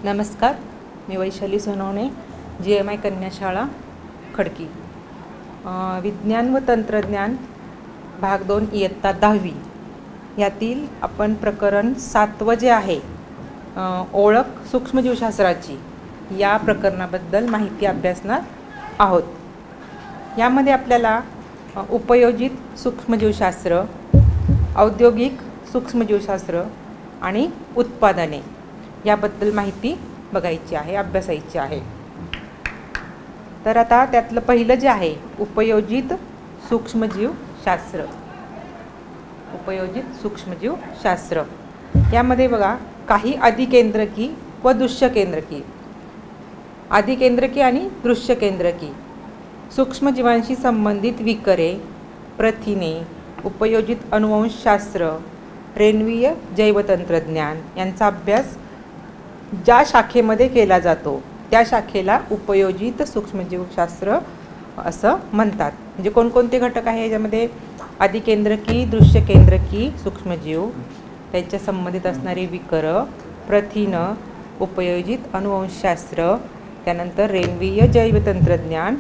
नमस्कार, मी वैशाली सोनवणे, GMI कन्याशाळा खडकी. विज्ञान व तंत्रज्ञान भाग 2 इयत्ता 10वी यातील आपण प्रकरण 7 जे आहे ओळख सूक्ष्मजीवशास्त्राची या प्रकरणाबद्दल माहिती अभ्यासणार आहोत. यामध्ये आपल्याला उपयोजित सूक्ष्मजीवशास्त्र, औद्योगिक सूक्ष्मजीवशास्त्र आणि उत्पादने याबद्दल माहिती बघायची आहे, अभ्यासायची आहे. तर आता त्यातलं पहिलं जे आहे उपयोजित सूक्ष्मजीवशास्त्र. उपयोजित सूक्ष्मजीवशास्त्र यामध्ये बघा काही अधिकेंद्रकी व दृश्यकेंद्रकी, अधिकेंद्रकी आणि दृश्यकेंद्रकी, सूक्ष्मजीवांशी संबंधित विकरे, प्रथिने, उपयोजित अनुवंशशास्त्र, रेण्वीय जैवतंत्रज्ञान यांचा अभ्यास ज्या शाखेमध्ये केला जातो त्या शाखेला उपयोजित सूक्ष्मजीवशास्त्र असं म्हणतात. म्हणजे कोणकोणते घटक आहे याच्यामध्ये? अधिकेंद्रकी, दृश्यकेंद्रकी सूक्ष्मजीव, त्यांच्या संबंधित असणारे विकर, प्रथिन, उपयोजित अनुवंशशास्त्र, त्यानंतर रेण्वीय जैवतंत्रज्ञान,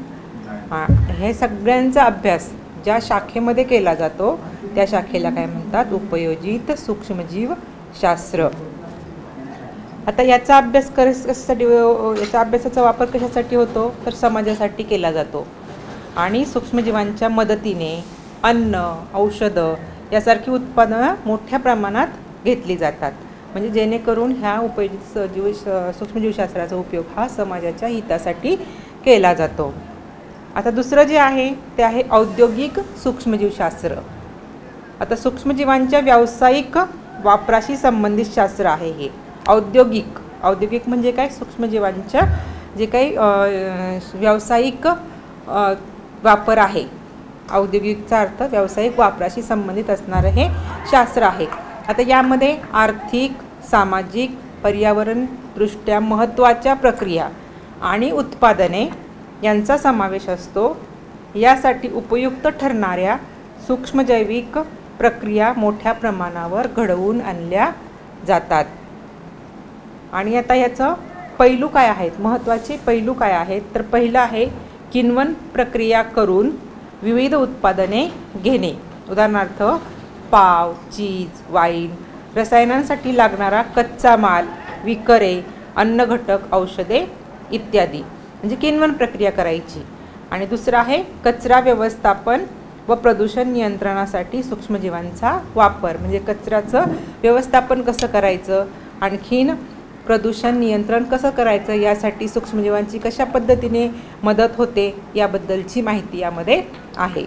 हे सगळ्यांचा अभ्यास ज्या शाखेमध्ये केला जातो त्या शाखेला काय म्हणतात? उपयोजित सूक्ष्मजीवशास्त्र. आता याचा अभ्यास कशासाठी, याचा अभ्यासाचा वापर कशासाठी होतो? तर समाजासाठी केला जातो आणि सूक्ष्मजीवांच्या मदतीने अन्न, औषधं यासारखी उत्पादनं मोठ्या प्रमाणात घेतली जातात. म्हणजे जेणेकरून ह्या उपयोजित सूक्ष्मजीवशास्त्राचा उपयोग हा समाजाच्या हितासाठी केला जातो. आता दुसरं जे आहे ते आहे औद्योगिक सूक्ष्मजीवशास्त्र. आता सूक्ष्मजीवांच्या व्यावसायिक वापराशी संबंधित शास्त्र आहे हे औद्योगिक. औद्योगिक म्हणजे काय? सूक्ष्मजीवांच्या जे काही व्यावसायिक वापर आहे, औद्योगिकचा अर्थ व्यावसायिक वापराशी संबंधित असणारं हे शास्त्र आहे. आता यामध्ये आर्थिक, सामाजिक, पर्यावरणदृष्ट्या महत्त्वाच्या प्रक्रिया आणि उत्पादने यांचा समावेश असतो. यासाठी उपयुक्त ठरणाऱ्या सूक्ष्मजैविक प्रक्रिया मोठ्या प्रमाणावर घडवून आणल्या जातात. आणि आता याचं पैलू काय आहेत, महत्त्वाचे पैलू काय आहेत? तर पहिलं आहे किण्वन प्रक्रिया करून विविध उत्पादने घेणे. उदाहरणार्थ पाव, चीज, वाईन, रसायनांसाठी लागणारा कच्चा माल, विकरे, अन्नघटक, औषधे इत्यादी, म्हणजे किण्वन प्रक्रिया करायची. आणि दुसरं आहे कचरा व्यवस्थापन व प्रदूषण नियंत्रणासाठी सूक्ष्मजीवांचा वापर, म्हणजे कचऱ्याचं व्यवस्थापन कसं करायचं, आणखीन प्रदूषण नियंत्रण कसं करायचं यासाठी सूक्ष्मजीवांची कशा पद्धतीने मदत होते याबद्दलची माहिती यामध्ये आहे.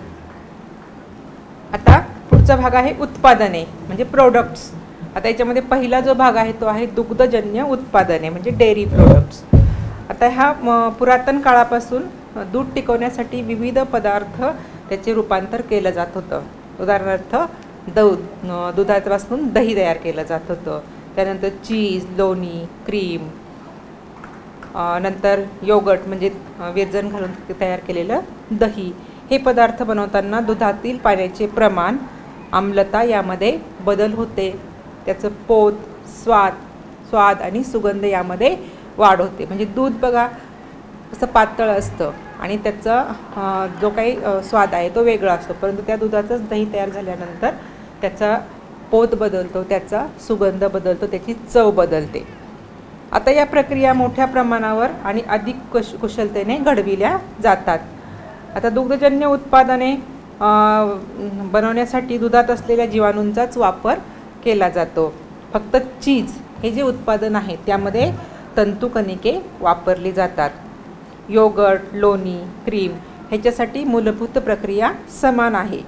आता पुढचा भाग आहे उत्पादने, म्हणजे प्रोडक्ट्स. आता याच्यामध्ये पहिला जो भाग आहे तो आहे दुग्धजन्य उत्पादने, म्हणजे डेअरी प्रोडक्ट्स. आता ह्या पुरातन काळापासून दूध टिकवण्यासाठी विविध पदार्थ त्याचे रूपांतर केलं जात होतं. उदाहरणार्थ दुधापासून दही तयार केलं जात होतं. त्यानंतर चीज, लोणी, क्रीम, नंतर योगर्ट म्हणजे वेर्जन घालून तयार केलेलं दही. हे पदार्थ बनवताना दुधातील पाण्याचे प्रमाण, आम्लता यामध्ये बदल होते. त्याचं पोत, स्वाद आणि सुगंध यामध्ये वाढ होते. म्हणजे दूध बघा असं पातळ असतं आणि त्याचा जो काही स्वाद आहे तो वेगळा असतो, परंतु त्या दुधाचंच दही तयार झाल्यानंतर त्याचा पोत बदलतो, त्याचा सुगंध बदलतो, त्याची चव बदलते. आता या प्रक्रिया मोठ्या प्रमाणावर आणि अधिक कुशलतेने घडविल्या जातात. आता दुग्धजन्य उत्पादने बनवण्यासाठी दुधात असलेल्या जीवाणूंचाच वापर केला जातो. फक्त चीज हे जे उत्पादन आहे त्यामध्ये तंतुकणिके वापरली जातात. योगर्ट, लोणी, क्रीम ह्याच्यासाठी मूलभूत प्रक्रिया समान आहे.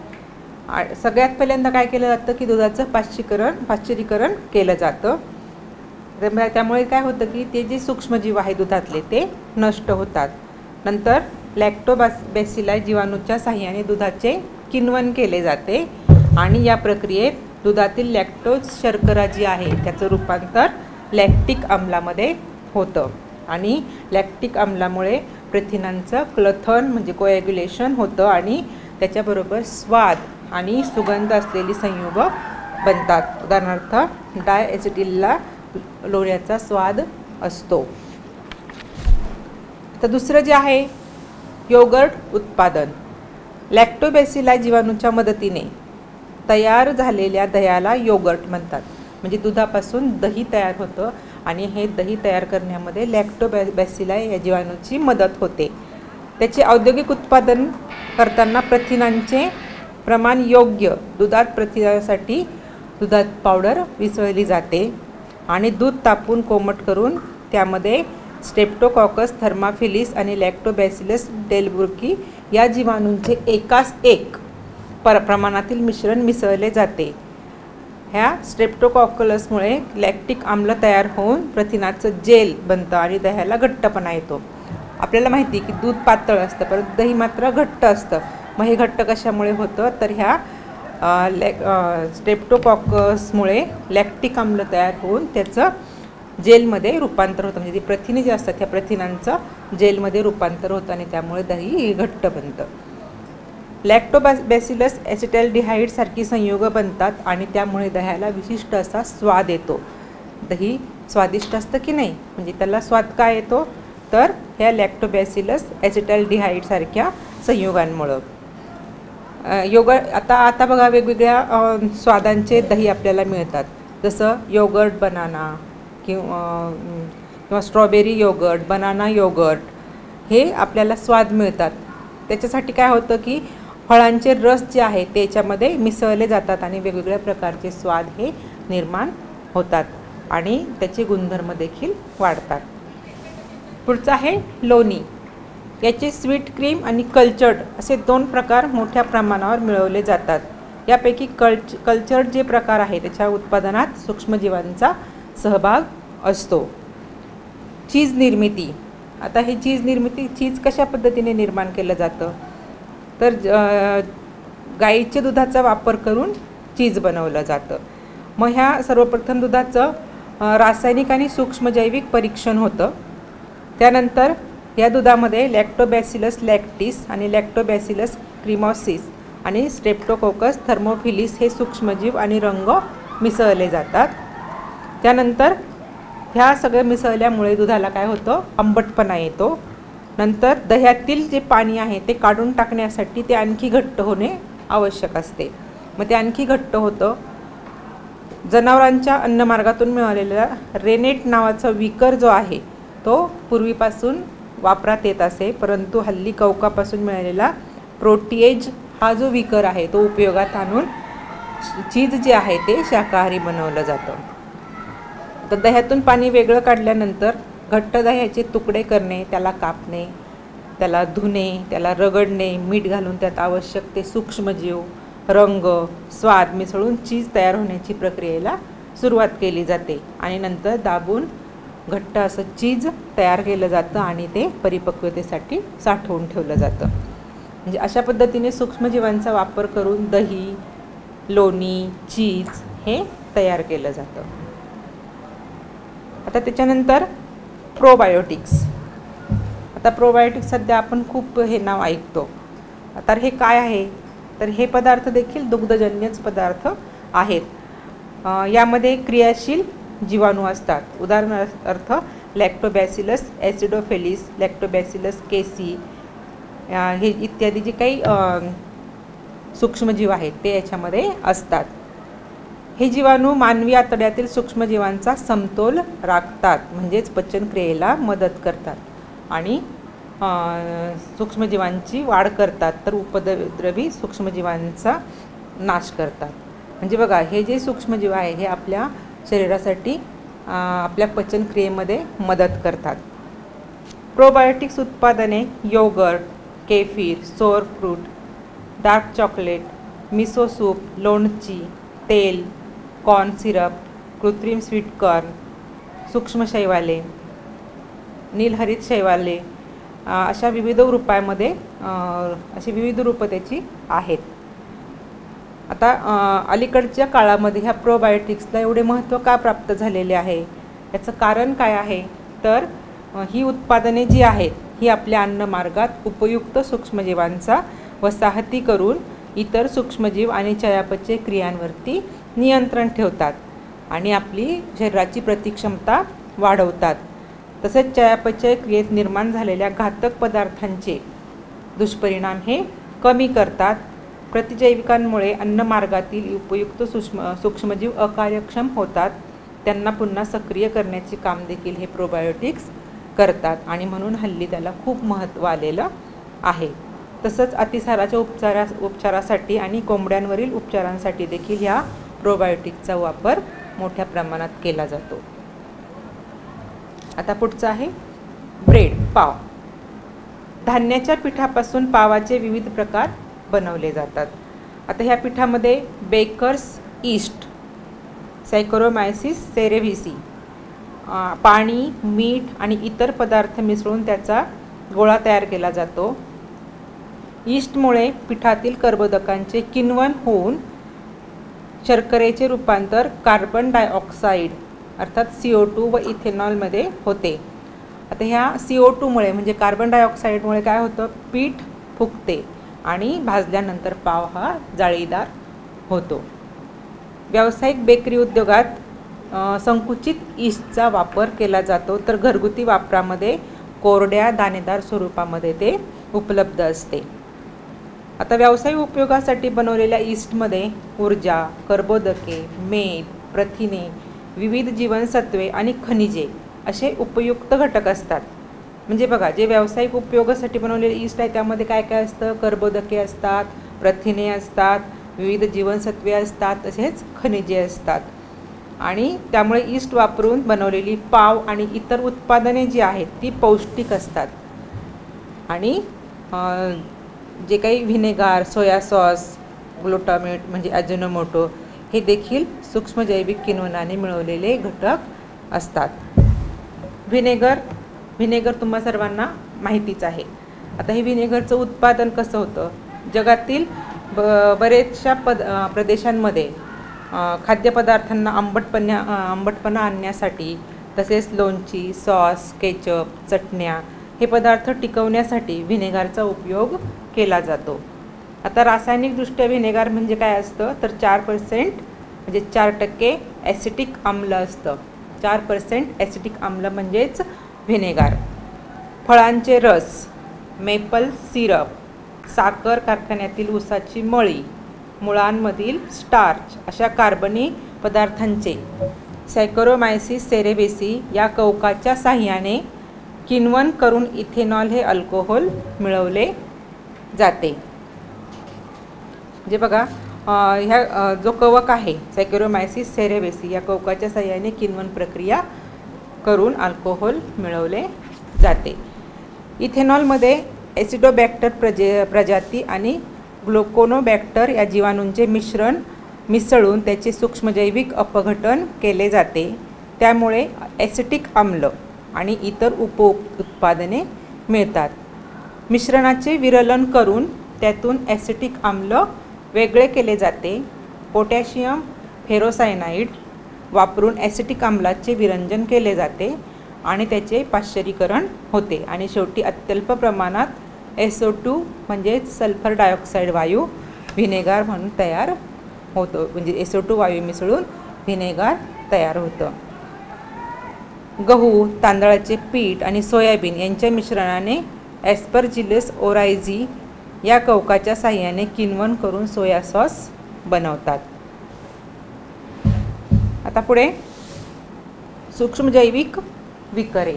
सगळ्यात पहिल्यांदा काय केलं जातं की दुधाचं पाश्चरीकरण केलं जातं. त्यामुळे काय होतं की ते जे सूक्ष्मजीव आहे दुधातले ते नष्ट होतात. नंतर लॅक्टोबॅसिलाई जीवाणूच्या साहाय्याने दुधाचे किण्वन केले जाते आणि या प्रक्रियेत दुधातील लॅक्टोज शर्करा जी आहे त्याचं रूपांतर लॅक्टिक आम्लामध्ये होतं आणि लॅक्टिक आम्लामुळे प्रथिनांचं क्लथन म्हणजे कोॲग्युलेशन होतं आणि त्याच्याबरोबर स्वाद आणि सुगंध असलेली संयुग बनतात. उदाहरणार्थ डायएसिटिलला लोण्याचा स्वाद असतो. तर दुसरं जे आहे योगर्ट उत्पादन. लॅक्टोबॅसिलाई जीवाणूच्या मदतीने तयार झालेल्या दह्याला योगर्ट म्हणतात. म्हणजे दुधापासून दही तयार होतं आणि हे दही तयार करण्यामध्ये लॅक्टोबॅसिलाई या जीवाणूची मदत होते. त्याचे औद्योगिक उत्पादन करताना प्रथिनांचे प्रमाण योग्य, दुधात प्रथिनासाठी दुधात पावडर मिसळली जाते आणि दूध तापून कोमट करून त्यामध्ये स्ट्रेप्टोकॉकस थर्माफिलिस आणि लॅक्टोबॅसिलस डेल्ब्रुकी या जीवाणूंचे एकास एक प्रमाणातील मिश्रण मिसळले जाते. ह्या स्ट्रेप्टोकॉकसमुळे लॅक्टिक आम्ल तयार होऊन प्रथिनाचं जेल बनतं आणि दह्याला घट्टपणा येतो. आपल्याला माहिती की दूध पातळ असतं परंतु दही मात्र घट्ट असतं. मग हे घट्ट कशामुळे होतं तर ह्या स्ट्रेप्टोकॉकसमुळे लॅक्टिक आम्ल तयार होऊन त्याचं जेलमध्ये रूपांतर होतं. म्हणजे ती प्रथिने जे असतात त्या प्रथिनांचं जेलमध्ये रूपांतर होतं आणि त्यामुळे दही घट्ट बनतं. लॅक्टोबॅसिलस ॲसिटॅल्डिहाइड सारखी संयुग बनतात आणि त्यामुळे दह्याला विशिष्ट असा स्वाद येतो. दही स्वादिष्ट असतं की नाही, म्हणजे त्याला स्वाद काय येतो तर ह्या लॅक्टोबॅसिलस ॲसिटॅल्डिहाइड सारख्या संयुगांमुळं. आता बघा वेगवेगळ्या स्वादांचे दही आपल्याला मिळतात. जसं योगर्ट बनाना किंवा स्ट्रॉबेरी योगर्ट, बनाना योगर्ट हे आपल्याला स्वाद मिळतात. त्याच्यासाठी काय होतं की फळांचे रस जे आहे त्याच्यामध्ये मिसळले जातात आणि वेगवेगळ्या प्रकारचे स्वाद हे निर्माण होतात आणि त्याचे गुणधर्म देखील वाढतात. पुढचं आहे लोणी. याचे स्वीट क्रीम आणि कल्चर्ड असे दोन प्रकार मोठ्या प्रमाणावर मिळवले जातात. यापैकी कल्चर्ड जे प्रकार आहे त्याच्या उत्पादनात सूक्ष्मजीवांचा सहभाग असतो. चीज निर्मिती. आता ही चीज कशा पद्धतीने निर्माण केलं जातं तर गाईच्या दुधाचा वापर करून चीज बनवलं जातं. मग ह्या सर्वप्रथम दुधाचं रासायनिक आणि सूक्ष्मजैविक परीक्षण होतं. त्यानंतर या दुधामध्ये लॅक्टोबॅसिलस लॅक्टिस आणि लॅक्टोबॅसिलस क्रिमॉसिस आणि स्ट्रेप्टोकोकस थर्मोफिलिस हे सूक्ष्मजीव आणि रंग मिसळले जातात. त्यानंतर ह्या सगळं मिसळल्यामुळे दुधाला काय होतं आंबटपणा येतो. नंतर दह्यातील जे पाणी आहे ते काढून टाकण्यासाठी ते आणखी घट्ट होणे आवश्यक असते. मग ते आणखी घट्ट होतं. जनावरांच्या अन्नमार्गातून मिळालेला रेनेट नावाचा विकर जो आहे तो पूर्वीपासून वापरात येत असे, परंतु हल्ली कवकापासून मिळालेला प्रोटीएज हा जो विकर आहे तो उपयोगात आणून चीज जे आहे ते शाकाहारी बनवलं जातं. तर दह्यातून पाणी वेगळं काढल्यानंतर घट्ट दह्याचे तुकडे करणे, त्याला कापणे, त्याला धुणे, त्याला रगडणे, मीठ घालून त्यात आवश्यक ते सूक्ष्मजीव, रंग, स्वाद मिसळून चीज तयार होण्याची प्रक्रियेला सुरुवात केली जाते आणि नंतर दाबून घट्ट असं चीज तयार केलं जातं आणि ते परिपक्वतेसाठी साठवून ठेवलं जातं. म्हणजे अशा पद्धतीने सूक्ष्मजीवांचा वापर करून दही, लोणी, चीज हे तयार केलं जातं. आता त्याच्यानंतर प्रोबायोटिक्स. आता प्रोबायोटिक्स सध्या आपण खूप हे नाव ऐकतो. तर हे काय आहे तर हे पदार्थ देखील दुग्धजन्यच पदार्थ आहेत. यामध्ये क्रियाशील जीवाणू असतात. उदाहरणार्थ लॅक्टोबॅसिलस ॲसिडोफिलिस, लॅक्टोबॅसिलस केसी हे इत्यादी जे काही सूक्ष्मजीव आहेत ते याच्यामध्ये असतात. हे जीवाणू मानवी आतड्यातील सूक्ष्मजीवांचा समतोल राखतात, म्हणजेच पचनक्रियेला मदत करतात आणि सूक्ष्मजीवांची वाढ करतात, तर उपद्रवी सूक्ष्मजीवांचा नाश करतात. म्हणजे बघा हे जे सूक्ष्मजीव आहे हे आपल्या शरीरासाठी आपल्या पचनक्रियेमध्ये मदत करतात. प्रोबायोटिक्स उत्पादने yogurt, kefir, sour fruit, dark chocolate, miso soup, लोणची, तेल, कॉर्न सिरप, कृत्रिम स्वीटकॉर्न, सूक्ष्म शैवाले, नीलहरित शैवाले अशा विविध रूपामध्ये अशी विविध रूपं त्याची आहेत. आता अलीकडच्या काळामध्ये ह्या प्रोबायोटिक्सला एवढे महत्त्व का प्राप्त झालेले आहे याचं कारण काय आहे तर ही उत्पादने जी आहेत ही आपल्या अन्नमार्गात उपयुक्त सूक्ष्मजीवांचा वसाहती करून इतर सूक्ष्मजीव आणि चयापचय क्रियांवरती नियंत्रण ठेवतात आणि आपली शरीराची प्रतिक्षमता वाढवतात. तसेच चयापचय क्रियेत निर्माण झालेल्या घातक पदार्थांचे दुष्परिणाम हे कमी करतात. प्रतिजैविकांमुळे अन्नमार्गातील उपयुक्त सूक्ष्मजीव अकार्यक्षम होतात, त्यांना पुन्हा सक्रिय करण्याचे काम देखील हे प्रोबायोटिक्स करतात आणि म्हणून हल्ली त्याला खूप महत्त्व आलेलं आहे. तसंच अतिसाराच्या उपचारासाठी आणि कोंबड्यांवरील उपचारांसाठी देखील ह्या प्रोबायोटिकचा वापर मोठ्या प्रमाणात केला जातो. आता पुढचं आहे ब्रेड, पाव. धान्याच्या पिठापासून पावाचे विविध प्रकार बनवले जातात. आता ह्या पिठामध्ये बेकर्स ईस्ट, सॅकरोमायसिस सेरेव्हिसी, पाणी, मीठ आणि इतर पदार्थ मिसळून त्याचा गोळा तयार केला जातो. ईस्टमुळे पिठातील कर्बोदकांचे किण्वन होऊन शर्करेचे रूपांतर कार्बन डायऑक्साईड अर्थात CO2 व इथेनॉलमध्ये होते. आता ह्या CO2मुळे म्हणजे कार्बन डायऑक्साईडमुळे काय होतं, पीठ फुगते आणि भाजल्यानंतर पाव हा जाळीदार होतो. व्यावसायिक बेकरी उद्योगात संकुचित ईस्टचा वापर केला जातो, तर घरगुती वापरामध्ये कोरड्या दाणेदार स्वरूपामध्ये ते उपलब्ध असते. आता व्यावसायिक उपयोगासाठी बनवलेल्या ईस्टमध्ये ऊर्जा, कर्बोदके, मेद, प्रथिने, विविध जीवनसत्वे आणि खनिजे असे उपयुक्त घटक असतात. म्हणजे बघा, जे व्यावसायिक उपयोगासाठी बनवलेले ईस्ट आहे त्यामध्ये काय काय असतं, कर्बोदके असतात, प्रथिने असतात, विविध जीवनसत्वे असतात, तसेच खनिजे असतात. आणि त्यामुळे ईस्ट वापरून बनवलेली पाव आणि इतर उत्पादने जी आहेत ती पौष्टिक असतात. आणि जे काही व्हिनेगार, सोया सॉस, ग्लुटामेट म्हणजे अजिनोमोटो हे देखील सूक्ष्मजैविक किण्वनाने मिळवलेले घटक असतात. व्हिनेगर तुम्हा सर्वांना माहितीच आहे. आता हे व्हिनेगरचं उत्पादन कसं होतं, जगातील बरेचशा प्रदेशांमध्ये खाद्यपदार्थांना आंबटपणा आणण्यासाठी तसेच लोणची, सॉस, केचप, चटण्या हे पदार्थ टिकवण्यासाठी व्हिनेगारचा उपयोग केला जातो. आता रासायनिकदृष्ट्या व्हिनेगार म्हणजे काय असतं, तर 4% म्हणजे 4% ॲसिटिक आम्ल असतं. 4% ॲसिटिक आम्ल म्हणजेच व्हिनेगार. फळांचे रस, मेपल सिरप, साखर कारखान्यातील ऊसाची मळी, मुळांमधील स्टार्च अशा कार्बनी पदार्थांचे सॅकरोमायसिस सेरेव्हिसी या कवकाच्या साहाय्याने किण्वन करून इथेनॉल हे अल्कोहोल मिळवले जाते. म्हणजे बघा, ह्या जो कवक आहे सॅकरोमायसिस सेरेव्हिसी या कवकाच्या साहाय्याने किण्वन प्रक्रिया करून अल्कोहोल मिळवले जाते. इथेनॉलमध्ये ॲसिडोबॅक्टर प्रजाती आणि ग्लुकोनोबॅक्टर या जीवाणूंचे मिश्रण मिसळून त्याचे सूक्ष्मजैविक अपघटन केले जाते. त्यामुळे ॲसिटिक आम्ल आणि इतर उत्पादने मिळतात. मिश्रणाचे विरलन करून त्यातून ॲसिटिक आम्ल वेगळे केले जाते. पोटॅशियम फेरोसायनाइड वापरून ॲसिटिक आम्लाचे विरंजन केले जाते आणि त्याचे पाश्चरीकरण होते आणि शेवटी अत्यल्प प्रमाणात SO2 म्हणजेच सल्फर डायऑक्साईड वायू व्हिनेगार म्हणून तयार होतो. म्हणजे SO2 वायू मिसळून व्हिनेगार तयार होतं. गहू, तांदळाचे पीठ आणि सोयाबीन यांच्या मिश्रणाने ॲस्परजिलस ओरायझी या कवकाच्या साहाय्याने किण्वन करून सोया सॉस बनवतात. आता पुढे सूक्ष्मजैविक विकरे.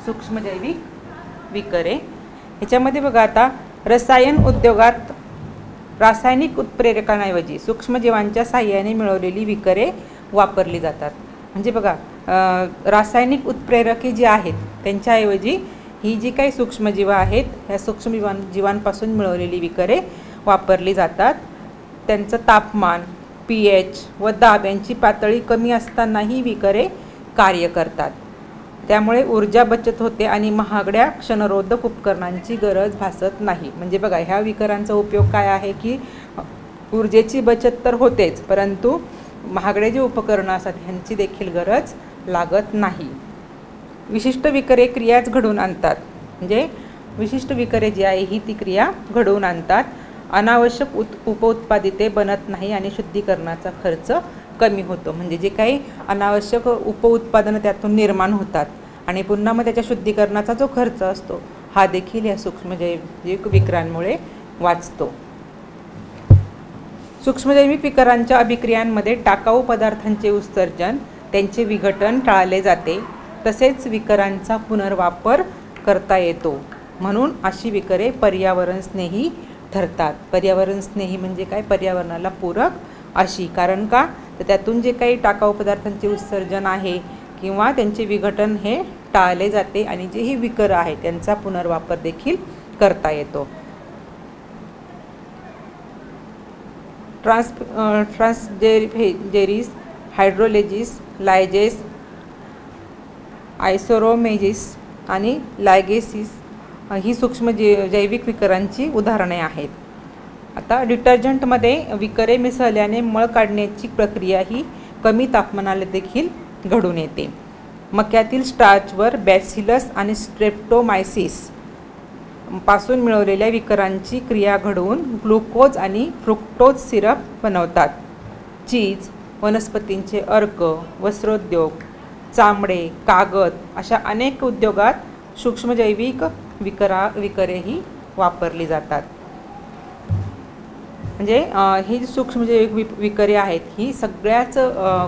सूक्ष्मजैविक विकरे ह्याच्यामध्ये बघा, आता रसायन उद्योगात रासायनिक उत्प्रेरकांऐवजी सूक्ष्मजीवांच्या साहाय्याने मिळवलेली विकरे वापरली जातात. म्हणजे बघा, रासायनिक उत्प्रेरके जी आहेत त्यांच्याऐवजी ही जी काही सूक्ष्मजीव आहेत ह्या सूक्ष्मजीवांपासून मिळवलेली विकरे वापरली जातात. त्यांचं तापमान, pH व दाब यांची पातळी कमी असतानाही विकरे कार्य करतात. त्यामुळे ऊर्जा बचत होते आणि महागड्या क्षणरोधक उपकरणांची गरज भासत नाही. म्हणजे बघा, ह्या विकरांचा उपयोग काय आहे की ऊर्जेची बचत तर होतेच, परंतु महागडे जे उपकरणं असतात ह्यांची देखील गरज लागत नाही. विशिष्ट विकरे क्रियाच घडवून आणतात. म्हणजे विशिष्ट विकरे जी आहे ही ती क्रिया घडवून आणतात. अनावश्यक उपउत्पादिते बनत नाही आणि शुद्धीकरणाचा खर्च कमी होतो, म्हणजे जे काही अनावश्यक उपउत्पादनं त्यातून निर्माण होतात आणि पुन्हा मग त्याच्या शुद्धीकरणाचा जो खर्च असतो हा देखील या सूक्ष्मजैविक विकरांमुळे वाचतो. सूक्ष्मजैविक विकरांच्या अभिक्रियांमध्ये टाकाऊ पदार्थांचे उत्सर्जन, त्यांचे विघटन टाळले जाते, तसेच विकरांचा पुनर्वापर करता येतो. म्हणून अशी विकरे पर्यावरणस्नेही ठरतात. पर्यावरणस्नेही म्हणजे काय? पर्यावरणाला पूरक अशी. कारण का? तर त्यातून जे काही टाकाऊ पदार्थांचे उत्सर्जन आहे किंवा त्यांचे विघटन हे टाळले जाते आणि जे ही विकर आहे त्यांचा पुनर्वापर देखील करता येतो. ट्रान्सजेरिस, हायड्रोलेजिस, लायजेस, आयसोरोमेजिस आणि लायगेसिस ही सूक्ष्म जैविक विकरांची उदाहरणे आहेत. आता डिटर्जंटमध्ये विकरे मिसळल्याने मळ काढण्याची प्रक्रिया ही कमी तापमानाला देखील घडून येते. मक्यातील स्टार्चवर बॅसिलस आणि स्ट्रेप्टोमायसिस पासून मिळवलेल्या विकरांची क्रिया घडवून ग्लुकोज आणि फ्रुक्टोज सिरप बनवतात. चीज, वनस्पतींचे अर्क, वस्त्रोद्योग, चामडे, कागद अशा अनेक उद्योगात सूक्ष्मजैविक विकरेही वापरली जातात. म्हणजे ही सूक्ष्मजैविक विकरे आहेत ही सगळ्याच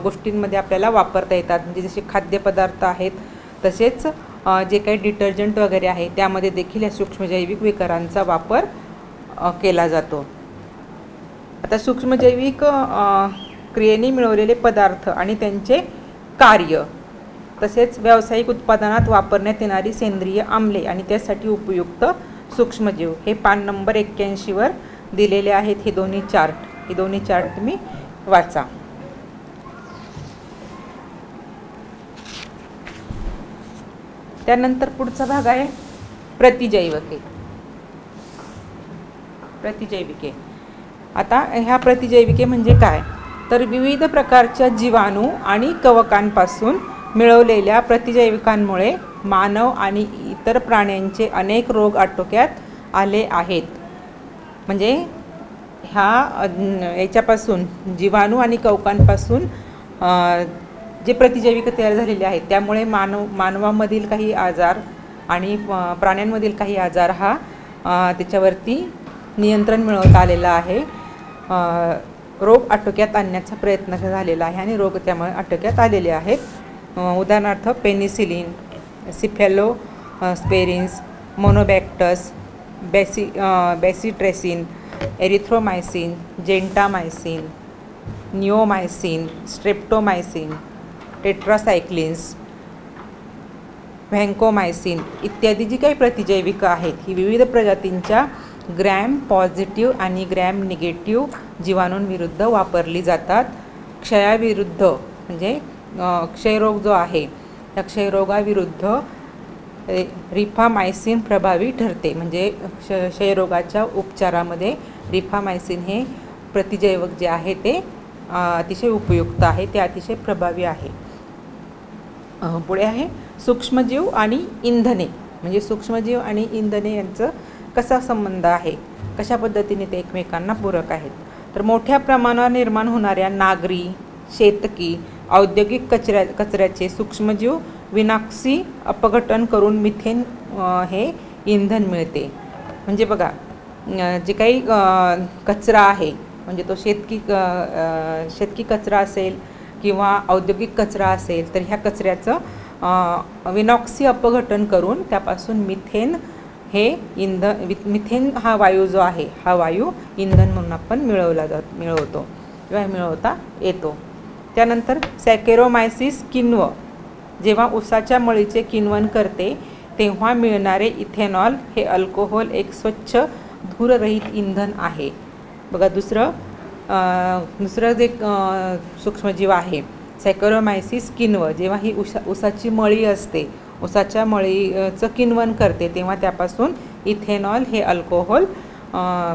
गोष्टींमध्ये आपल्याला वापरता येतात. म्हणजे जसे खाद्यपदार्थ आहेत तसेच जे काही डिटर्जंट वगैरे आहे त्यामध्ये देखील या सूक्ष्मजैविक विकरांचा वापर केला जातो. आता सूक्ष्मजैविक क्रियेने मिळवलेले पदार्थ आणि त्यांचे कार्य, तसेच व्यावसायिक उत्पादनात वापरण्यात येणारी सेंद्रिय आम्ले आणि त्यासाठी उपयुक्त सूक्ष्मजीव हे पान नंबर 81 दिलेले आहेत. हे दोन्ही चार्ट तुम्ही वाचा. त्यानंतर पुढचा भाग आहे प्रतिजैविके. आता ह्या प्रतिजैविके म्हणजे काय? तर विविध प्रकारच्या जीवाणू आणि कवकांपासून मिळवलेल्या प्रतिजैविकांमुळे मानव आणि इतर प्राण्यांचे अनेक रोग आटोक्यात आले आहेत. म्हणजे याच्यापासून जीवाणू आणि कवकांपासून जे प्रतिजैविक तयार झालेले आहेत त्यामुळे मानवामधील काही आजार आणि प्राण्यांमधील काही आजार हा त्याच्यावरती नियंत्रण मिळवता आलेला आहे. रोग आटोक्यात आणण्याचा प्रयत्न झालेला आहे आणि रोग त्यामुळे आटोक्यात आलेले आहेत. उदाहरणार्थ पेनिसिलिन, सिफॅलोस्पेरिन्स, मोनोबॅक्टस, बॅसिट्रेसिन, एरिथ्रोमायसिन, जेंटामायसिन, निओमायसिन, स्ट्रेप्टोमायसिन, टेट्रासायक्लिन्स, व्हॅन्कोमायसिन इत्यादी जी काही प्रतिजैविक आहेत ही विविध प्रजातींच्या ग्रॅम पॉझिटिव्ह आणि ग्रॅम निगेटिव्ह जीवाणूंविरुद्ध वापरली जातात. क्षयाविरुद्ध म्हणजे क्षयरोग जो आहे त्या क्षयरोगाविरुद्ध रिफामायसिन प्रभावी ठरते. म्हणजे क्षयरोगाच्या उपचारामध्ये रिफामायसिन हे प्रतिजैवक जे आहे ते अतिशय उपयुक्त आहे, ते अतिशय प्रभावी आहे. पुढे आहे सूक्ष्मजीव आणि इंधने. म्हणजे सूक्ष्मजीव आणि इंधने यांचं कसा संबंध आहे, कशा पद्धतीने ते एकमेकांना पूरक आहेत. तर मोठ्या प्रमाणावर निर्माण होणाऱ्या नागरी, शेतकी, औद्योगिक कचऱ्याचे सूक्ष्मजीव विनाक्षी अपघटन करून मिथेन हे इंधन मिळते. म्हणजे बघा जे काही कचरा आहे म्हणजे तो शेतकी कचरा असेल किंवा औद्योगिक कचरा असेल तर ह्या कचऱ्याचं विनॉक्सी अपघटन करून त्यापासून मिथेन हे मिथेन हा वायू जो आहे हा वायू इंधन म्हणून आपण मिळवतो किंवा मिळवता येतो. त्यानंतर सॅकेरोमायसिस किण्व जेव्हा ऊसाच्या मळीचे किण्वन करते तेव्हा मिळणारे इथेनॉल हे अल्कोहोल एक स्वच्छ धूररहित इंधन आहे. बघा दुसरं जे सूक्ष्मजीव आहे सॅकेरोमायसिस किण्व जेव्हा ही ऊसाची मळी असते, ऊसाच्या मळीचं किण्वन करते तेव्हा त्यापासून इथेनॉल हे अल्कोहोल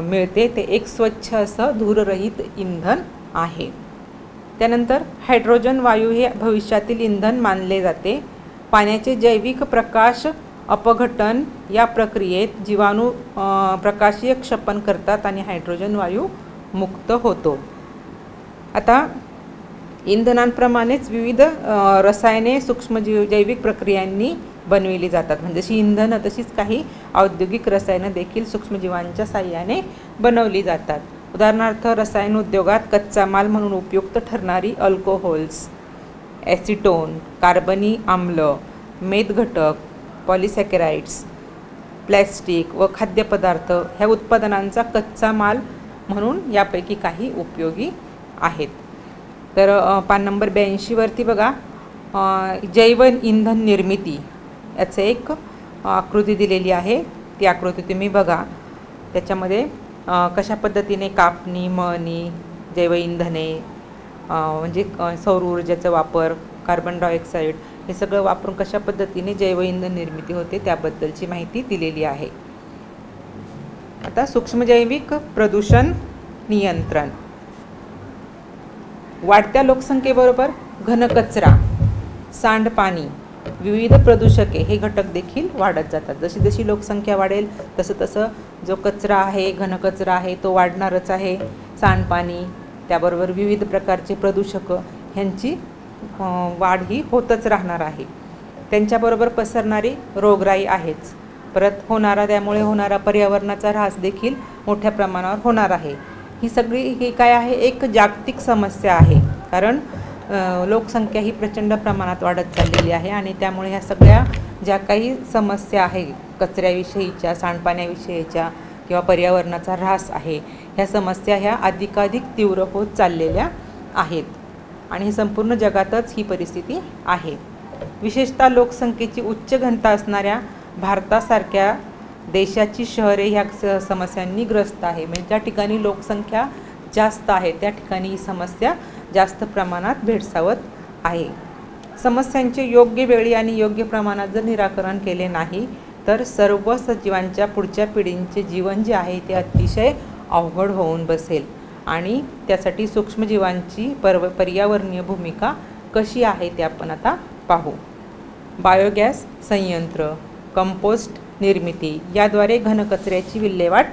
मिळते. ते एक स्वच्छ असं धूररहित इंधन आहे. त्यानंतर हायड्रोजन वायू हे भविष्यातील इंधन मानले जाते. पाण्याचे जैविक प्रकाश अपघटन या प्रक्रियेत जीवाणू प्रकाशीय क्षपन करतात आणि हायड्रोजन वायू मुक्त होतो. आता इंधनांप्रमाणेच विविध रसायने सूक्ष्मजीव जैविक प्रक्रियांनी बनविली जातात. म्हणजे जशी इंधनं तशीच काही औद्योगिक रसायनं देखील सूक्ष्मजीवांच्या साहाय्याने बनवली जातात. उदाहरणार्थ रसायन उद्योगात कच्चा माल म्हणून उपयुक्त ठरणारी अल्कोहोल्स, ॲसिटोन, कार्बनी आम्ल, मेद घटक, पॉलिसॅकराइड्स, प्लॅस्टिक व खाद्यपदार्थ ह्या उत्पादनांचा कच्चा माल म्हणून यापैकी काही उपयोगी आहेत. तर पान नंबर 82 वरती बघा जैव इंधन निर्मिती याचं एक आकृती दिलेली आहे. ती आकृती तुम्ही बघा. त्याच्यामध्ये कशा पद्धतीने कापणी, मळणी, जैव इंधने म्हणजे सौर ऊर्जेचा वापर, कार्बन डायऑक्साईड हे सगळं वापरून कशा पद्धतीने जैव इंधन निर्मिती होते त्याबद्दलची माहिती दिलेली आहे. आता सूक्ष्मजैविक प्रदूषण नियंत्रण. वाढत्या लोकसंख्येबरोबर घनकचरा, सांडपाणी, विविध प्रदूषके हे घटक देखील वाढत जातात. जशी जशी लोकसंख्या वाढेल तसं जो कचरा आहे, घनकचरा आहे तो वाढणारच आहे. सांडपाणी त्याबरोबर विविध प्रकारचे प्रदूषकं ह्यांची वाढ ही होतच राहणार आहे. त्यांच्याबरोबर पसरणारी रोगराई आहेच. परत त्यामुळे होणारा पर्यावरणाचा ऱ्हास देखील मोठ्या प्रमाणावर होणार आहे. ही काय आहे, एक जागतिक समस्या आहे. कारण लोकसंख्या ही प्रचंड प्रमाणात वाढत चाललेली आहे आणि त्यामुळे ह्या सगळ्या ज्या काही समस्या आहे, कचऱ्याविषयीच्या, सांडपाण्याविषयीच्या किंवा पर्यावरणाचा ऱ्हास आहे, ह्या समस्या ह्या अधिकाधिक तीव्र होत चाललेल्या आहेत आणि संपूर्ण जगातच ही परिस्थिती आहे. विशेषतः लोकसंख्येची उच्च घनता असणाऱ्या भारतासारख्या देशाची शहरे ह्या समस्यांनी ग्रस्त आहे. म्हणजे ज्या ठिकाणी लोकसंख्या जास्त आहे त्या ठिकाणी ही समस्या जास्त प्रमाणात भेडसावत आहे. समस्यांचे योग्य वेळी आणि योग्य प्रमाणात जर निराकरण केले नाही तर सर्व सजीवांच्या पुढच्या पिढींचे जीवन जे आहे ते अतिशय अवघड होऊन बसेल. आणि त्यासाठी सूक्ष्मजीवांची पर्यावरणीय भूमिका कशी आहे ते आपण आता पाहू. बायोगॅस संयंत्र, कंपोस्ट निर्मिती याद्वारे घनकचऱ्याची विल्हेवाट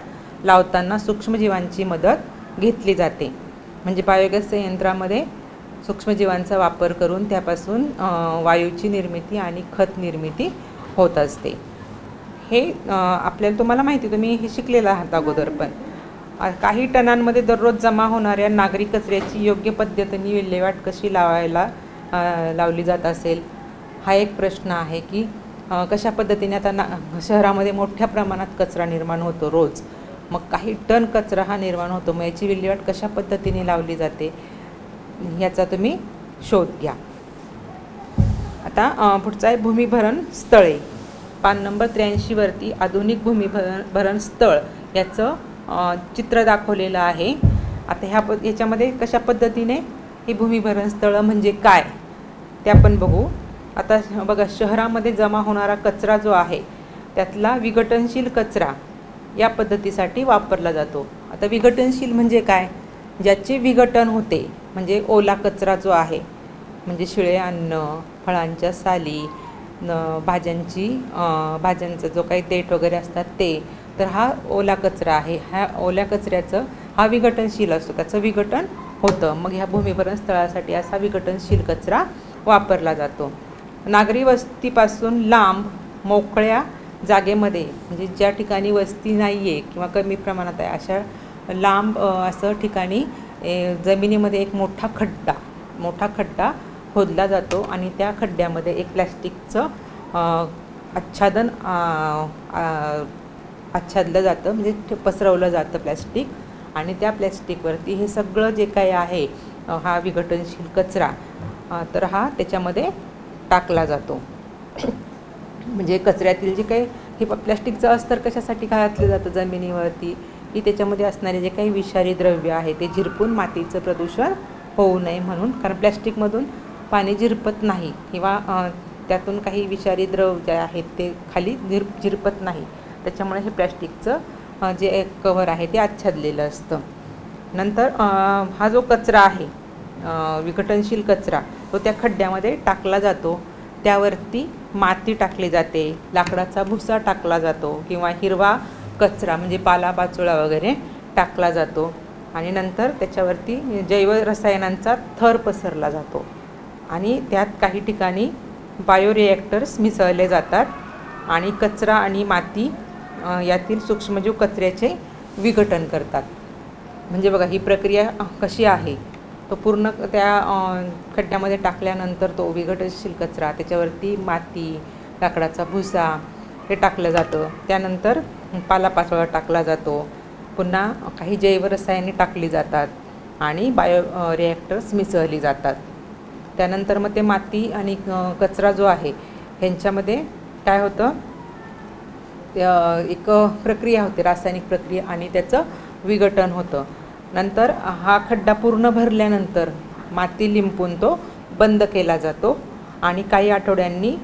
लावताना सूक्ष्मजीवांची मदत घेतली जाते. म्हणजे बायोगॅस संयंत्रामध्ये सूक्ष्मजीवांचा वापर करून त्यापासून वायूची निर्मिती आणि खत निर्मिती होत असते. हे आपल्याला तुम्हाला माहिती, तुम्ही हे शिकलेलं आहात अगोदर. पण काही टनांमध्ये दररोज जमा होणाऱ्या नागरी कचऱ्याची योग्य पद्धतीने विल्हेवाट कशी लावली जात असेल हा एक प्रश्न आहे. की कशा पद्धतीने आता शहरामध्ये मोठ्या प्रमाणात कचरा निर्माण होतो रोज. मग काही टन कचरा हा निर्माण होतो. मग याची विल्हेवाट कशा पद्धतीने लावली जाते याचा तुम्ही शोध घ्या. आता पुढचा आहे भूमिभरण स्थळे. पान नंबर 83 वरती आधुनिक भूमिभरण स्थळ याचं चित्र दाखवलेलं आहे. आता याच्यामध्ये कशा पद्धतीने ही भूमिभरण स्थळं म्हणजे काय ते आपण बघू. आता बघा, शहरामध्ये जमा होणारा कचरा जो आहे त्यातला विघटनशील कचरा या पद्धतीसाठी वापरला जातो. आता विघटनशील म्हणजे काय, ज्याचे विघटन होते. म्हणजे ओला कचरा जो आहे म्हणजे शिळे अन्न, फळांच्या साली, भाज्यांचं जो काही देठ वगैरे असतात ते. तर हा ओला कचरा आहे. ह्या ओल्या कचऱ्याचं हा विघटनशील असतो, त्याचं विघटन होतं. मग ह्या भूमिभरण स्थळासाठी असा विघटनशील कचरा वापरला जातो. नागरी वस्तीपासून लांब मोकळ्या जागेमध्ये, म्हणजे ज्या ठिकाणी वस्ती नाही आहे किंवा कमी प्रमाणात आहे अशा लांब असं ठिकाणी जमिनीमध्ये एक मोठा खड्डा खोदला जातो आणि त्या खड्ड्यामध्ये एक प्लॅस्टिकचं आच्छादलं जातं, म्हणजे पसरवलं जातं प्लॅस्टिक. आणि त्या प्लॅस्टिकवरती हे सगळं जे काही आहे हा विघटनशील कचरा तर हा त्याच्यामध्ये टाकला जातो. म्हणजे कचऱ्यातील जे काही हे प्लॅस्टिकचं अस्तर कशासाठी घातलं जातं जमिनीवरती, की त्याच्यामध्ये असणारे जे काही विषारी द्रव्य आहे ते झिरपून मातीचं प्रदूषण होऊ नये म्हणून. कारण प्लॅस्टिकमधून पाणी झिरपत नाही किंवा त्यातून काही विषारी द्रव्य जे आहेत ते खाली झिरपत नाही. त्याच्यामुळे हे प्लॅस्टिकचं जे एक कव्हर आहे ते आच्छादलेलं असतं. नंतर हा जो कचरा आहे विघटनशील कचरा तो त्या खड्ड्यामध्ये टाकला जातो. त्यावरती माती टाकली जाते, लाकडाचा भुसा टाकला जातो किंवा हिरवा कचरा म्हणजे पालापाचोळा वगैरे टाकला जातो. आणि नंतर त्याच्यावरती जैव रसायनांचा थर पसरला जातो आणि त्यात काही ठिकाणी बायोरिॲक्टर्स मिसळले जातात आणि कचरा आणि माती यातील सूक्ष्मजीव कचऱ्याचे विघटन करतात. म्हणजे बघा ही प्रक्रिया कशी आहे. तो पूर्ण त्या खड्ड्यामध्ये टाकल्यानंतर तो विघटनशील कचरा, त्याच्यावरती माती, लाकडाचा भुसा हे टाकलं जातं. त्यानंतर पालापाचोळा टाकला जातो. पुन्हा काही जैवरसायने टाकली जातात आणि बायोरिॲक्टर्स मिसळली जातात. त्यानंतर मग ते माती आणि कचरा जो आहे ह्यांच्यामध्ये काय होतं, एक प्रक्रिया होते, रासायनिक प्रक्रिया, आणि त्याचं विघटन होतं. नंतर हा खड्डा पूर्ण भरल्यानंतर माती लिंपून तो बंद केला जातो आणि काही आठवड्यांनी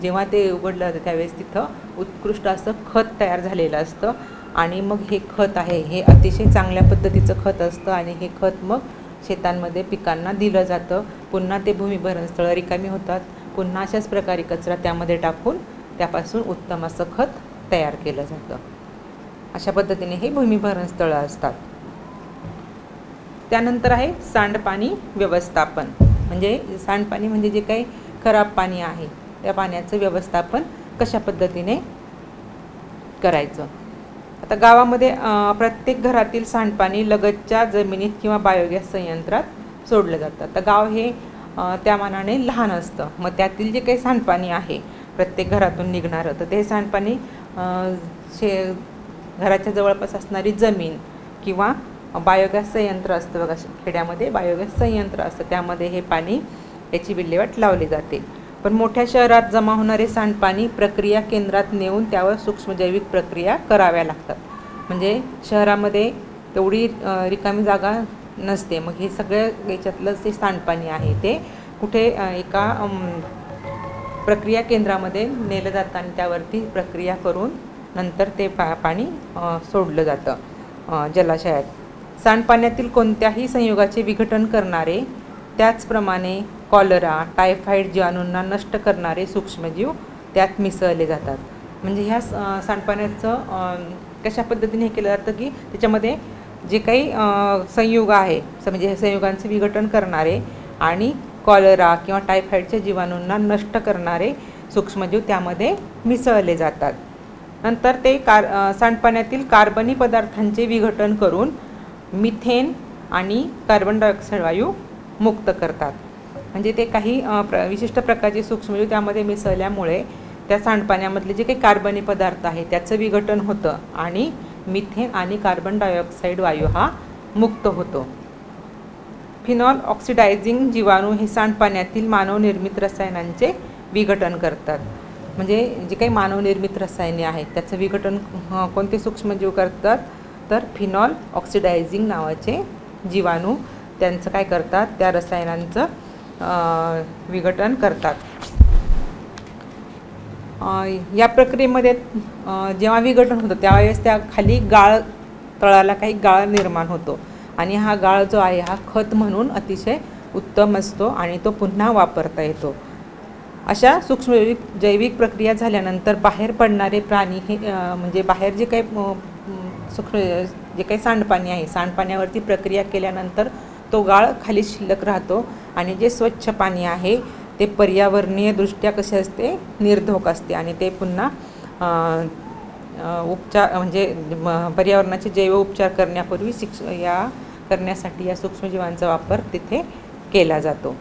जेव्हा ते उघडलं जातं त्यावेळेस तिथं उत्कृष्ट असं खत तयार झालेलं असतं आणि मग हे खत आहे हे अतिशय चांगल्या पद्धतीचं खत असतं आणि हे खत मग शेतांमध्ये पिकांना दिलं जातं. पुन्हा ते भूमिभरणस्थळं रिकामी होतात. पुन्हा अशाच प्रकारे कचरा त्यामध्ये टाकून त्यापासून उत्तम असं खत तयार केलं जातं. अशा पद्धतीने हे भूमिभरणस्थळं असतात. त्यानंतर आहे सांडपाणी व्यवस्थापन. म्हणजे सांडपाणी म्हणजे जे काही खराब पाणी आहे त्या पाण्याचं व्यवस्थापन कशा पद्धतीने करायचं. आता गावामध्ये प्रत्येक घरातील सांडपाणी लगतच्या जमिनीत किंवा बायोगॅस संयंत्रात सोडलं जातं. तर गाव हे त्या मानाने लहान असतं. मग त्यातील जे काही सांडपाणी आहे प्रत्येक घरातून निघणारं, तर ते सांडपाणी घराच्या जवळपास असणारी जमीन किंवा बायोगॅस संयंत्र असतं बघा, खेड्यामध्ये बायोगॅस संयंत्र असतं, त्यामध्ये हे पाणी याची विल्हेवाट लावली जाते. पण मोठ्या शहरात जमा होणारे सांडपाणी प्रक्रिया केंद्रात नेऊन त्यावर सूक्ष्मजैविक प्रक्रिया कराव्या लागतात. म्हणजे शहरामध्ये तेवढी रिकामी जागा नसते. मग हे सगळं याच्यातलं जे सांडपाणी आहे ते कुठे एका प्रक्रिया केंद्रामध्ये नेलं जातं आणि त्यावरती प्रक्रिया करून नंतर ते पाणी सोडलं जातं जलाशयात. सांडपाण्यातील कोणत्याही संयोगाचे विघटन करणारे, त्याचप्रमाणे कॉलरा, टायफॉईड जीवाणूंना नष्ट करणारे सूक्ष्मजीव त्यात मिसळले जातात. म्हणजे ह्या सांडपाण्याचं कशा पद्धतीने हे केलं जातं की त्याच्यामध्ये जे काही संयुग आहे म्हणजे संयुगांचे विघटन करणारे आणि कॉलरा किंवा टायफॉईडच्या जीवाणूंना नष्ट करणारे सूक्ष्मजीव त्यामध्ये मिसळले जातात. नंतर ते सांडपाण्यातील कार्बनी पदार्थांचे विघटन करून मिथेन आणि कार्बन डायऑक्साईड वायू मुक्त करतात. म्हणजे ते काही विशिष्ट प्रकारचे सूक्ष्मजीव त्यामध्ये मिसळल्यामुळे त्या सांडपाण्यामधले जे काही कार्बनी पदार्थ आहे त्याचं विघटन होतं आणि मिथेन आणि कार्बन डायऑक्साईड वायू हा मुक्त होतो. फिनॉल ऑक्सिडायझिंग जीवाणू हे सांडपाण्यातील मानवनिर्मित रसायनांचे विघटन करतात. म्हणजे जे काही मानवनिर्मित रसायने आहेत त्याचं विघटन कोणते सूक्ष्मजीव करतात, तर फिनॉल ऑक्सिडायझिंग नावाचे जीवाणू त्यांचं काय करतात, त्या रसायनांचं विघटन करतात. या प्रक्रियेमध्ये जेव्हा विघटन होतं त्यावेळेस त्या खाली गाळ, तळाला काही गाळ निर्माण होतो आणि हा गाळ जो आहे हा खत म्हणून अतिशय उत्तम असतो आणि तो पुन्हा वापरता येतो. अशा सूक्ष्म जैविक प्रक्रिया झाल्यानंतर बाहेर पडणारे प्राणी हे म्हणजे बाहेर जे काही सूक्ष्म जे काही सांडपाणी आहे सांडपाण्यावरती प्रक्रिया केल्यानंतर तो गाळ खाली शिल्लक राहतो आणि जे स्वच्छ पाणी आहे ते पर्यावरणीय दृष्ट्या कसे असते, निर्धोक असते आणि ते पुन्हा उपचार म्हणजे पर्यावरणाचे जैव उपचार करण्यापूर्वी करण्यासाठी या सूक्ष्मजीवांचा वापर तिथे केला जातो.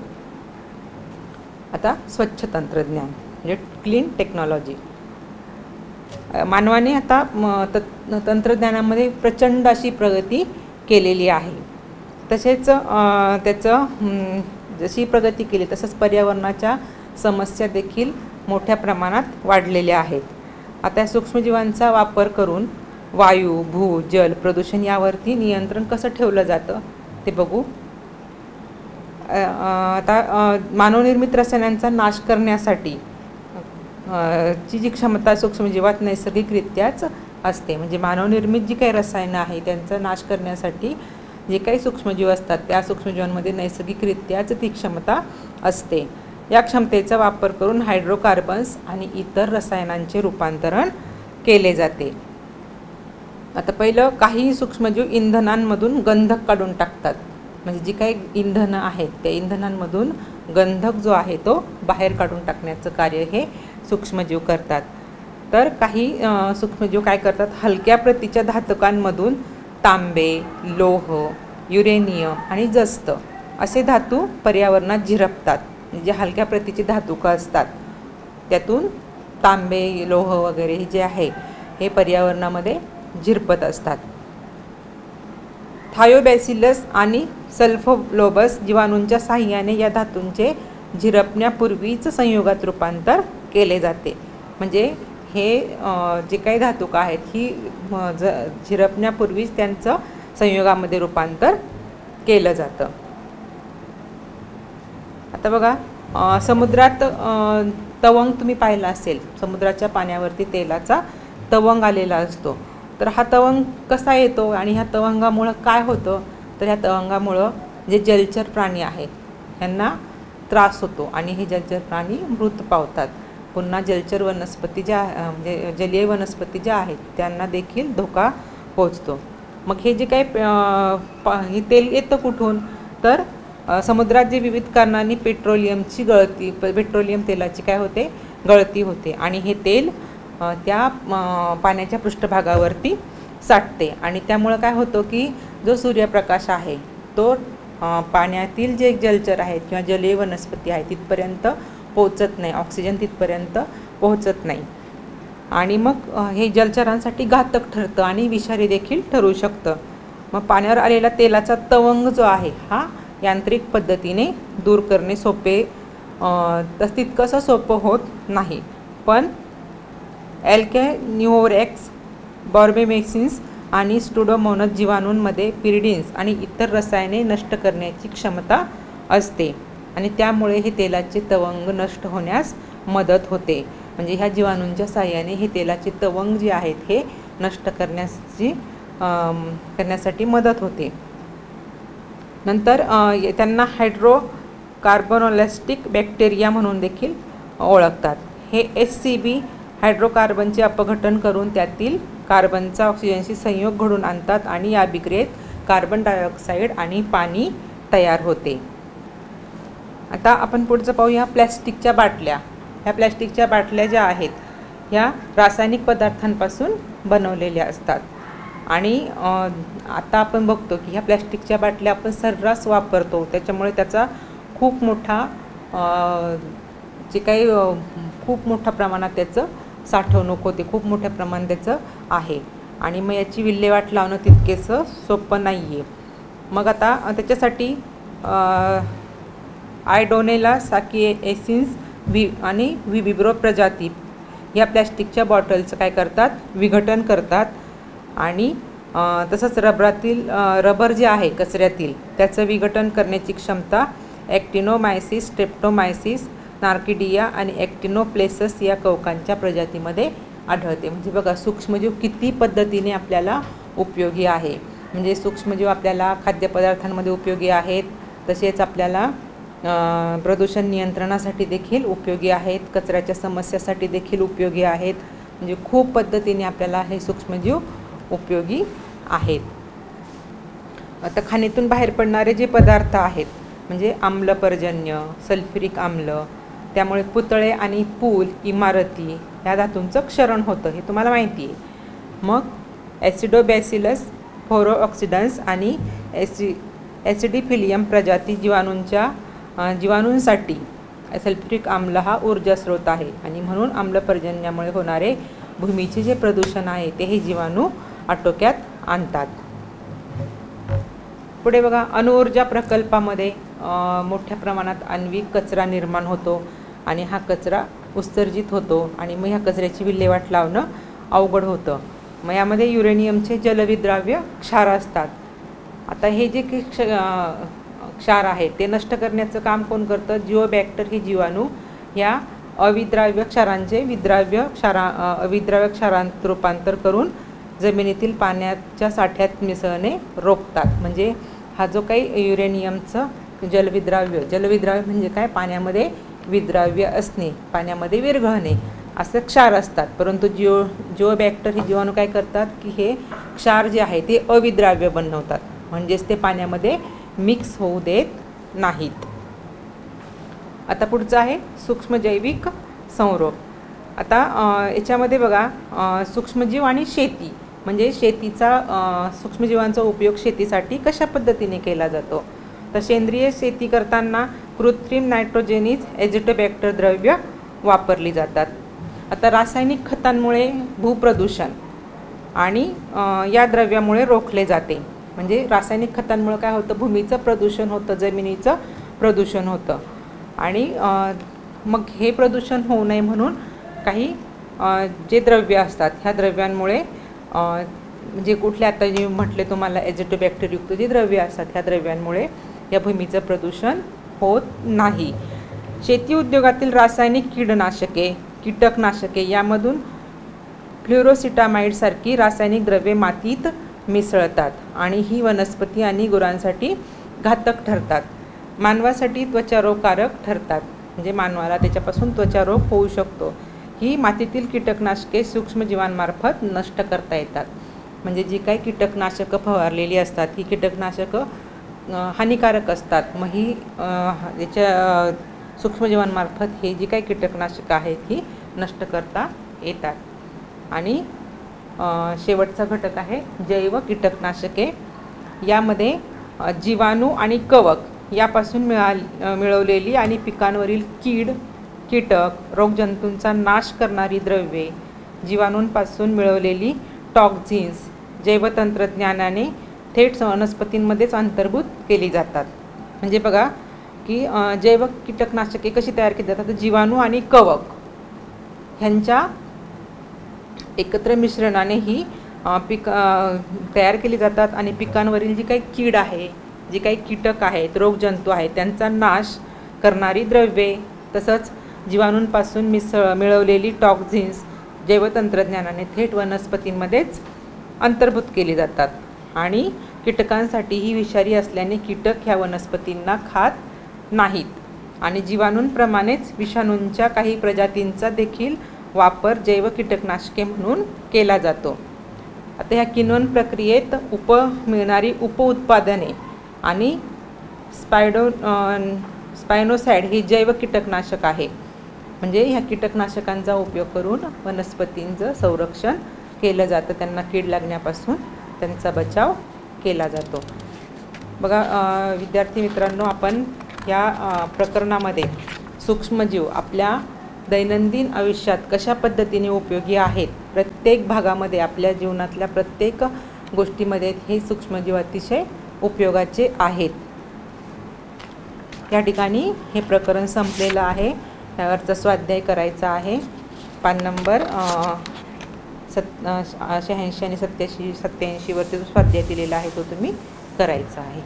आता स्वच्छ तंत्रज्ञान म्हणजे क्लीन टेक्नॉलॉजी. मानवाने आता तंत्रज्ञानामध्ये प्रचंड अशी प्रगती केलेली आहे. तसेच त्याचं जशी प्रगती केली तसंच पर्यावरणाच्या समस्या देखील मोठ्या प्रमाणात वाढलेल्या आहेत. आता सूक्ष्मजीवांचा वापर करून वायू, भू, जल प्रदूषण यावरती नियंत्रण कसं ठेवलं जातं ते बघू. आता मानवनिर्मित रसायनांचा नाश करण्यासाठी ची जी क्षमता सूक्ष्मजीवात नैसर्गिकरित्याच असते. म्हणजे मानवनिर्मित जी काही रसायनं आहे त्यांचा नाश करण्यासाठी जे काही सूक्ष्मजीव असतात त्या सूक्ष्मजीवांमध्ये नैसर्गिकरित्याच ती क्षमता असते. या क्षमतेचा वापर करून हायड्रोकार्बन्स आणि इतर रसायनांचे रूपांतरण केले जाते. आता पहिलं काही सूक्ष्मजीव इंधनांमधून गंधक काढून टाकतात, म्हणजे जी काही इंधनं आहेत त्या इंधनांमधून गंधक जो आहे तो बाहेर काढून टाकण्याचं कार्य हे सूक्ष्मजीव करतात. तर काही सूक्ष्मजीव काय करतात, हलक्या प्रतीच्या धातुकांमधून तांबे, लोह, युरेनियम आणि जस्त असे धातू पर्यावरणात झिरपतात. म्हणजे हलक्या प्रतीची धातुकं असतात त्यातून तांबे, लोह वगैरे जे आहे हे पर्यावरणामध्ये झिरपत असतात. थायोबॅसिलस आणि सल्फोलोबस जीवाणूंच्या साहाय्याने या धातूंचे झिरपण्यापूर्वीच संयोगात रूपांतर केले जाते. म्हणजे हे जे काही धातुक आहेत ही झिरपण्यापूर्वीच त्यांचं संयोगामध्ये रूपांतर केलं जातं. आता बघा समुद्रात तवंग तुम्ही पाहिला असेल, समुद्राच्या पाण्यावरती तेलाचा तवंग आलेला असतो. तर हा तवंग कसा येतो आणि ह्या तवंगामुळं काय होतं, तर ह्या तवंगामुळं जे जलचर प्राणी आहेत यांना त्रास होतो आणि हे जलचर प्राणी मृत पावतात. पुन्हा जलचर वनस्पती ज्या म्हणजे जलीय वनस्पती ज्या आहेत त्यांना देखील धोका पोहोचतो. मग हे जे काही हे तेल येतं कुठून, तर समुद्रात जे विविध कारणांनी पेट्रोलियम तेलाची काय होते, गळती होते आणि हे तेल त्या पाण्याच्या पृष्ठभागावरती साठते आणि त्यामुळं काय होतं की जो सूर्यप्रकाश आहे तो पाण्यातील जे जलचर आहेत किंवा जलीय वनस्पती आहे तिथपर्यंत पोहोचत नाही, ऑक्सिजन तिथपर्यंत पोहोचत नाही आणि मग हे जलचरांसाठी घातक ठरतं आणि विषारी देखील ठरू शकतं. मग पाण्यावर आलेला तेलाचा तवंग जो आहे हा यांत्रिक पद्धतीने दूर करणे सोपे तितकंसं सोपं होत नाही. पण ॲल्कॅन्युओरेक्स, बॉर्बेमेक्सिन्स आणि स्टुडोमोनस जीवाणूंमध्ये पिरिडिन्स आणि इतर रसायने नष्ट करण्याची क्षमता असते आणि त्यामुळे हे तेलाचे तवंग नष्ट होण्यास मदत होते. म्हणजे ह्या जीवाणूंच्या साहाय्याने हे तेलाचे तवंग जे आहेत हे नष्ट करण्यासाठी मदत होते. नंतर त्यांना हायड्रोकार्बोनॉलेस्टिक बॅक्टेरिया म्हणून देखील ओळखतात. हे HCB हायड्रोकार्बनचे अपघटन करून त्यातील कार्बनचा ऑक्सिजनशी संयोग घडून आणतात आणि या अभिक्रियेत कार्बन डायऑक्साईड आणि पाणी तयार होते. आता आपण पुढचं पाहूया प्लॅस्टिकच्या बाटल्या. ह्या प्लॅस्टिकच्या बाटल्या ज्या आहेत ह्या रासायनिक पदार्थांपासून बनवलेल्या असतात आणि आता आपण बघतो की ह्या प्लॅस्टिकच्या बाटल्या आपण सर्रास वापरतो, त्याच्यामुळे त्याचा खूप मोठ्या प्रमाणात त्याचं साठवणूक होते, खूप मोठ्या प्रमाणात त्याचं आहे आणि मग याची विल्हेवाट लावणं तितकेसं सोपं नाही आहे. मग आता त्याच्यासाठी आयडोनेला साकिएसिन्स आणि विबिब्रो प्रजाती या प्लॅस्टिकच्या बॉटलचं काय करतात, विघटन करतात आणि तसंच रबर जे आहे कचऱ्यातील त्याचं विघटन करण्याची क्षमता ॲक्टिनोमायसिस, स्ट्रेप्टोमायसिस, नार्किडिया आणि ॲक्टिनोप्लेसस या कवकांच्या प्रजातीमध्ये आढळते. म्हणजे बघा सूक्ष्मजीव किती पद्धतीने आपल्याला उपयोगी आहे. म्हणजे सूक्ष्मजीव आपल्याला खाद्यपदार्थांमध्ये उपयोगी आहेत, तसेच आपल्याला प्रदूषण नियंत्रणासाठी देखील उपयोगी आहेत, कचऱ्याच्या समस्यासाठी देखील उपयोगी आहेत. म्हणजे खूप पद्धतीने आपल्याला हे सूक्ष्मजीव उपयोगी आहेत. आता खाणीतून बाहेर पडणारे जे पदार्थ आहेत म्हणजे आम्लपर्जन्य, सल्फ्युरिक आम्ल, त्यामुळे पुतळे आणि पूल, इमारती या धातूंचं क्षरण होतं, हे तुम्हाला माहिती आहे. मग ॲसिडोबॅसिलस, फोरोऑक्सिडन्स आणि ॲसिडिफिलियम प्रजाती जीवाणूंसाठी सल्फ्युरिक आम्ल हा ऊर्जा स्रोत आहे आणि म्हणून आम्लपर्जन्यामुळे होणारे भूमीचे जे प्रदूषण आहे ते हे जीवाणू आटोक्यात आणतात. पुढे बघा अणुऊर्जा प्रकल्पामध्ये मोठ्या प्रमाणात आण्विक कचरा निर्माण होतो आणि हा कचरा उत्सर्जित होतो आणि मग ह्या कचऱ्याची विल्हेवाट लावणं अवघड होतं. मग यामध्ये युरेनियमचे जलविद्राव्य क्षार असतात. आता हे जे क्षार आहे ते नष्ट करण्याचं काम कोण करतं, जिओबॅक्टर हे जीवाणू या अविद्राव्य क्षारांचे अविद्राव्य क्षारांत रूपांतर करून जमिनीतील पाण्याच्या साठ्यात मिसळणे रोखतात. म्हणजे हा जो काही युरेनियमचं जलविद्राव्य म्हणजे काय, पाण्यामध्ये विद्राव्य असणे, पाण्यामध्ये विरघळणे असे क्षार असतात. परंतु जिओबॅक्टर हे जीवाणू काय करतात की हे क्षार जे आहे ते अविद्राव्य बनवतात, म्हणजेच ते पाण्यामध्ये मिक्स होऊ देत नाहीत. आता पुढचं आहे सूक्ष्मजैविक संरोग. आता याच्यामध्ये बघा सूक्ष्मजीव आणि शेती, म्हणजे शेतीचा सूक्ष्मजीवांचा उपयोग शेतीसाठी कशा पद्धतीने केला जातो. तर सेंद्रिय शेती करताना कृत्रिम नायट्रोजेनिक एजिटोबॅक्टर द्रव्य वापरली जातात. आता रासायनिक खतांमुळे भूप्रदूषण आणि या द्रव्यामुळे रोखले जाते. म्हणजे रासायनिक खतांमुळे काय होतं, भूमीचं प्रदूषण होतं, जमिनीचं प्रदूषण होतं. आणि मग हे प्रदूषण होऊ नये म्हणून काही जे द्रव्य असतात ह्या द्रव्यांमुळे म्हणजे कुठले आता जे म्हटले तुम्हाला एजिटोबॅक्टरयुक्त जे द्रव्य असतात ह्या द्रव्यांमुळे या भूमीचं प्रदूषण होत नाही. शेती उद्योगातील रासायनिक कीडनाशके, कीटकनाशके यामधून फ्लोरोसिटामाइडसारखी रासायनिक द्रव्ये मातीत मिसळतात आणि ही वनस्पती आणि गुरांसाठी घातक ठरतात. मानवासाठी त्वचारोगकारक ठरतात, म्हणजे मानवाला त्याच्यापासून त्वचारोग होऊ शकतो. ही मातीतील कीटकनाशके सूक्ष्मजीवांमार्फत नष्ट करता येतात. म्हणजे जी काही कीटकनाशकं फवारलेली असतात ही कीटकनाशकं हानिकारक असतात. मग ही याच्या सूक्ष्मजीवांमार्फत हे जी काही कीटकनाशकं आहेत ही नष्ट करता येतात. आणि शेवटचा घटक आहे जैव कीटकनाशके. यामध्ये जीवाणू आणि कवक यापासून मिळवलेली आणि पिकांवरील कीड, कीटक, रोगजंतूंचा नाश करणारी द्रव्ये, जीवाणूंपासून मिळवलेली टॉक्झिन्स जैवतंत्रज्ञानाने थेट वनस्पतींमध्येच अंतर्भूत केली जातात. म्हणजे बघा की जैव कीटकनाशके कशी तयार केली जातात, जीवाणू आणि कवक ह्यांच्या एकत्र मिश्रणाने ही तयार केली जातात आणि पिकांवरील जी काही कीड आहे, जे काही कीटक आहेत, रोगजंतू आहेत त्यांचा नाश करणारी द्रव्ये, तसंच जीवाणूंपासून मिळवलेली टॉक्झिन्स जैवतंत्रज्ञानाने थेट वनस्पतींमध्येच अंतर्भूत केली जातात. आणि कीटकांसाठी ही विषारी असल्याने कीटक ह्या वनस्पतींना खात नाहीत आणि जीवाणूंप्रमाणेच विषाणूंच्या काही प्रजातींचा देखील वापर जैव कीटकनाशके म्हणून केला जातो. आता ह्या किण्वन प्रक्रियेत मिळणारी उपउत्पादने आणि स्पायनोसाइड ही जैव कीटकनाशक आहे. म्हणजे ह्या कीटकनाशकांचा उपयोग करून वनस्पतींचं संरक्षण केलं जातं, त्यांना कीड लागण्यापासून त्यांचा बचाव केला जातो. बघा विद्यार्थी मित्रांनो, आपण या प्रकरणामध्ये सूक्ष्मजीव आपल्या दैनंदिन आयुष्यात कशा पद्धतीने उपयोगी आहेत, प्रत्येक भागामध्ये आपल्या जीवनातल्या प्रत्येक गोष्टीमध्ये हे सूक्ष्मजीव अतिशय उपयोगाचे आहेत. या ठिकाणी हे प्रकरण संपलेलं आहे. त्यावरचा स्वाध्याय करायचा आहे. पान नंबर 86 आणि 87वरती जो स्वाध्याय दिलेला आहे तो तुम्ही करायचा आहे.